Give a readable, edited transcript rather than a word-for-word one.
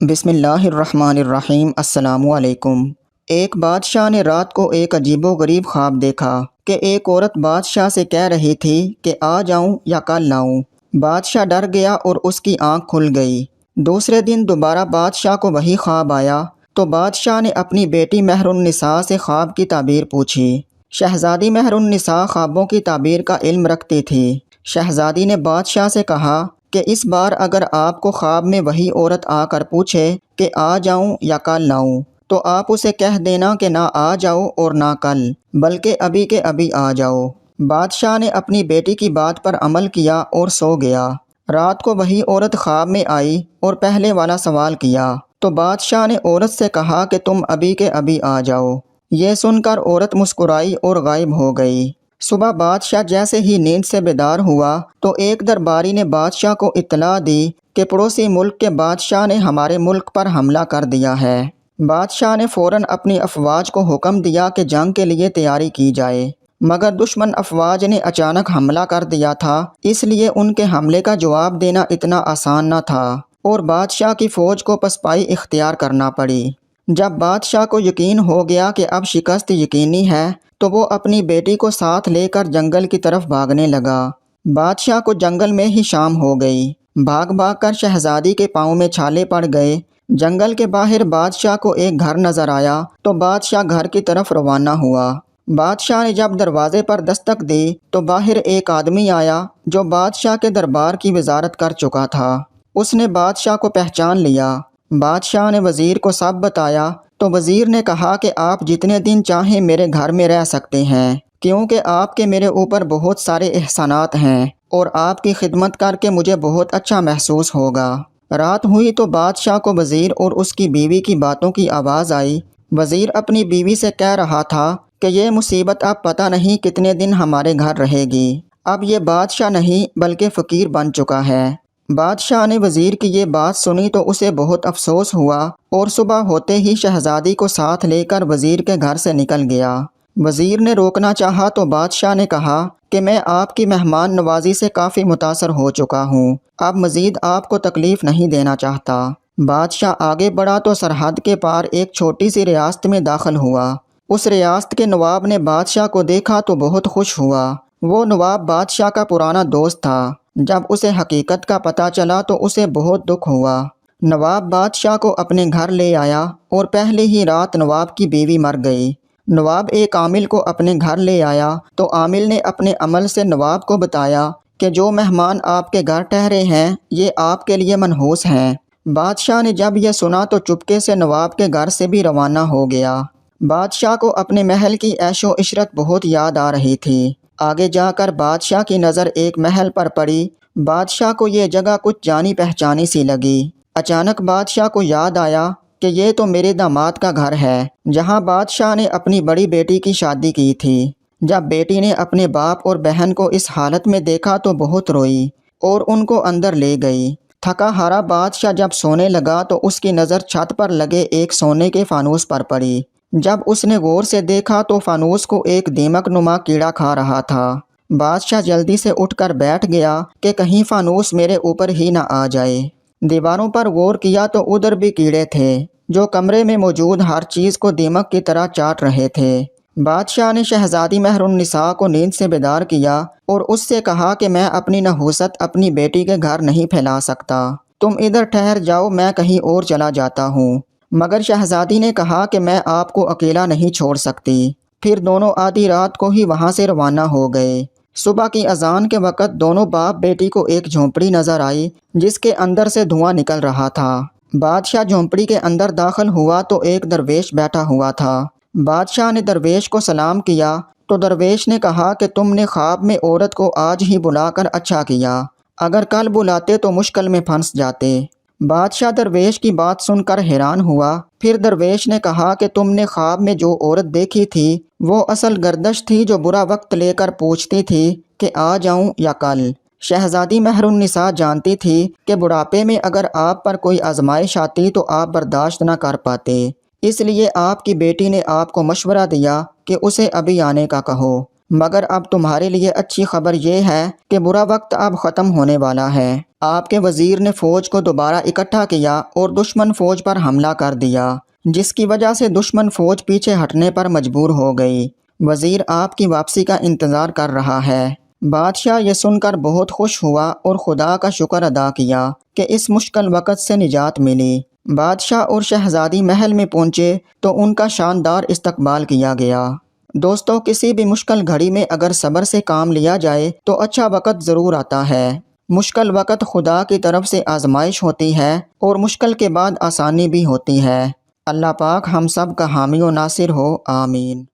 بسم اللہ الرحمن الرحیم۔ السلام علیکم۔ ایک بادشاہ نے رات کو ایک عجیب و غریب خواب دیکھا کہ ایک عورت بادشاہ سے کہہ رہی تھی کہ آ جاؤں یا کل لاؤں۔ بادشاہ ڈر گیا اور اس کی آنکھ کھل گئی۔ دوسرے دن دوبارہ بادشاہ کو وہی خواب آیا تو بادشاہ نے اپنی بیٹی مہر النساء سے خواب کی تعبیر پوچھی۔ شہزادی مہر النساء خوابوں کی تعبیر کا علم رکھتی تھی۔ شہزادی نے بادشاہ سے کہا کہ اس بار اگر آپ کو خواب میں وہی عورت آ کر پوچھے کہ آ جاؤں یا کل لاؤں تو آپ اسے کہہ دینا کہ نہ آ جاؤ اور نہ کل، بلکہ ابھی کے ابھی آ جاؤ۔ بادشاہ نے اپنی بیٹی کی بات پر عمل کیا اور سو گیا۔ رات کو وہی عورت خواب میں آئی اور پہلے والا سوال کیا تو بادشاہ نے عورت سے کہا کہ تم ابھی کے ابھی آ جاؤ۔ یہ سن کر عورت مسکرائی اور غائب ہو گئی۔ صبح بادشاہ جیسے ہی نیند سے بیدار ہوا تو ایک درباری نے بادشاہ کو اطلاع دی کہ پڑوسی ملک کے بادشاہ نے ہمارے ملک پر حملہ کر دیا ہے۔ بادشاہ نے فوراً اپنی افواج کو حکم دیا کہ جنگ کے لیے تیاری کی جائے، مگر دشمن افواج نے اچانک حملہ کر دیا تھا، اس لیے ان کے حملے کا جواب دینا اتنا آسان نہ تھا اور بادشاہ کی فوج کو پسپائی اختیار کرنا پڑی۔ جب بادشاہ کو یقین ہو گیا کہ اب شکست یقینی ہے تو وہ اپنی بیٹی کو ساتھ لے کر جنگل کی طرف بھاگنے لگا۔ بادشاہ کو جنگل میں ہی شام ہو گئی۔ بھاگ بھاگ کر شہزادی کے پاؤں میں چھالے پڑ گئے۔ جنگل کے باہر بادشاہ کو ایک گھر نظر آیا تو بادشاہ گھر کی طرف روانہ ہوا۔ بادشاہ نے جب دروازے پر دستک دی تو باہر ایک آدمی آیا جو بادشاہ کے دربار کی وزارت کر چکا تھا۔ اس نے بادشاہ کو پہچان لیا۔ بادشاہ نے وزیر کو سب بتایا تو وزیر نے کہا کہ آپ جتنے دن چاہیں میرے گھر میں رہ سکتے ہیں، کیونکہ آپ کے میرے اوپر بہت سارے احسانات ہیں اور آپ کی خدمت کر کے مجھے بہت اچھا محسوس ہوگا۔ رات ہوئی تو بادشاہ کو وزیر اور اس کی بیوی کی باتوں کی آواز آئی۔ وزیر اپنی بیوی سے کہہ رہا تھا کہ یہ مصیبت اب پتہ نہیں کتنے دن ہمارے گھر رہے گی۔ اب یہ بادشاہ نہیں بلکہ فقیر بن چکا ہے۔ بادشاہ نے وزیر کی یہ بات سنی تو اسے بہت افسوس ہوا اور صبح ہوتے ہی شہزادی کو ساتھ لے کر وزیر کے گھر سے نکل گیا۔ وزیر نے روکنا چاہا تو بادشاہ نے کہا کہ میں آپ کی مہمان نوازی سے کافی متاثر ہو چکا ہوں، اب مزید آپ کو تکلیف نہیں دینا چاہتا۔ بادشاہ آگے بڑھا تو سرحد کے پار ایک چھوٹی سی ریاست میں داخل ہوا۔ اس ریاست کے نواب نے بادشاہ کو دیکھا تو بہت خوش ہوا۔ وہ نواب بادشاہ کا پرانا دوست تھا۔ جب اسے حقیقت کا پتہ چلا تو اسے بہت دکھ ہوا۔ نواب بادشاہ کو اپنے گھر لے آیا اور پہلے ہی رات نواب کی بیوی مر گئی۔ نواب ایک عامل کو اپنے گھر لے آیا تو عامل نے اپنے عمل سے نواب کو بتایا کہ جو مہمان آپ کے گھر ٹھہرے ہیں یہ آپ کے لیے منحوس ہیں۔ بادشاہ نے جب یہ سنا تو چپکے سے نواب کے گھر سے بھی روانہ ہو گیا۔ بادشاہ کو اپنے محل کی عیش و عشرت بہت یاد آ رہی تھی۔ آگے جا کر بادشاہ کی نظر ایک محل پر پڑی۔ بادشاہ کو یہ جگہ کچھ جانی پہچانی سی لگی۔ اچانک بادشاہ کو یاد آیا کہ یہ تو میرے داماد کا گھر ہے جہاں بادشاہ نے اپنی بڑی بیٹی کی شادی کی تھی۔ جب بیٹی نے اپنے باپ اور بہن کو اس حالت میں دیکھا تو بہت روئی اور ان کو اندر لے گئی۔ تھکا ہارا بادشاہ جب سونے لگا تو اس کی نظر چھت پر لگے ایک سونے کے فانوس پر پڑی۔ جب اس نے غور سے دیکھا تو فانوس کو ایک دیمک نما کیڑا کھا رہا تھا۔ بادشاہ جلدی سے اٹھ کر بیٹھ گیا کہ کہیں فانوس میرے اوپر ہی نہ آ جائے۔ دیواروں پر غور کیا تو ادھر بھی کیڑے تھے جو کمرے میں موجود ہر چیز کو دیمک کی طرح چاٹ رہے تھے۔ بادشاہ نے شہزادی مہر النساء کو نیند سے بیدار کیا اور اس سے کہا کہ میں اپنی نحوست اپنی بیٹی کے گھر نہیں پھیلا سکتا، تم ادھر ٹھہر جاؤ، میں کہیں اور چلا جاتا ہوں۔ مگر شہزادی نے کہا کہ میں آپ کو اکیلا نہیں چھوڑ سکتی۔ پھر دونوں آدھی رات کو ہی وہاں سے روانہ ہو گئے۔ صبح کی اذان کے وقت دونوں باپ بیٹی کو ایک جھونپڑی نظر آئی جس کے اندر سے دھواں نکل رہا تھا۔ بادشاہ جھونپڑی کے اندر داخل ہوا تو ایک درویش بیٹھا ہوا تھا۔ بادشاہ نے درویش کو سلام کیا تو درویش نے کہا کہ تم نے خواب میں عورت کو آج ہی بلا کر اچھا کیا، اگر کل بلاتے تو مشکل میں پھنس جاتے۔ بادشاہ درویش کی بات سن کر حیران ہوا۔ پھر درویش نے کہا کہ تم نے خواب میں جو عورت دیکھی تھی وہ اصل گردش تھی جو برا وقت لے کر پوچھتی تھی کہ آ جاؤں یا کل۔ شہزادی مہر النساء جانتی تھی کہ بڑھاپے میں اگر آپ پر کوئی آزمائش آتی تو آپ برداشت نہ کر پاتے، اس لیے آپ کی بیٹی نے آپ کو مشورہ دیا کہ اسے ابھی آنے کا کہو۔ مگر اب تمہارے لیے اچھی خبر یہ ہے کہ برا وقت اب ختم ہونے والا ہے۔ آپ کے وزیر نے فوج کو دوبارہ اکٹھا کیا اور دشمن فوج پر حملہ کر دیا، جس کی وجہ سے دشمن فوج پیچھے ہٹنے پر مجبور ہو گئی۔ وزیر آپ کی واپسی کا انتظار کر رہا ہے۔ بادشاہ یہ سن کر بہت خوش ہوا اور خدا کا شکر ادا کیا کہ اس مشکل وقت سے نجات ملی۔ بادشاہ اور شہزادی محل میں پہنچے تو ان کا شاندار استقبال کیا گیا۔ دوستو، کسی بھی مشکل گھڑی میں اگر صبر سے کام لیا جائے تو اچھا وقت ضرور آتا ہے۔ مشکل وقت خدا کی طرف سے آزمائش ہوتی ہے اور مشکل کے بعد آسانی بھی ہوتی ہے۔ اللہ پاک ہم سب کا حامی و ناصر ہو، آمین۔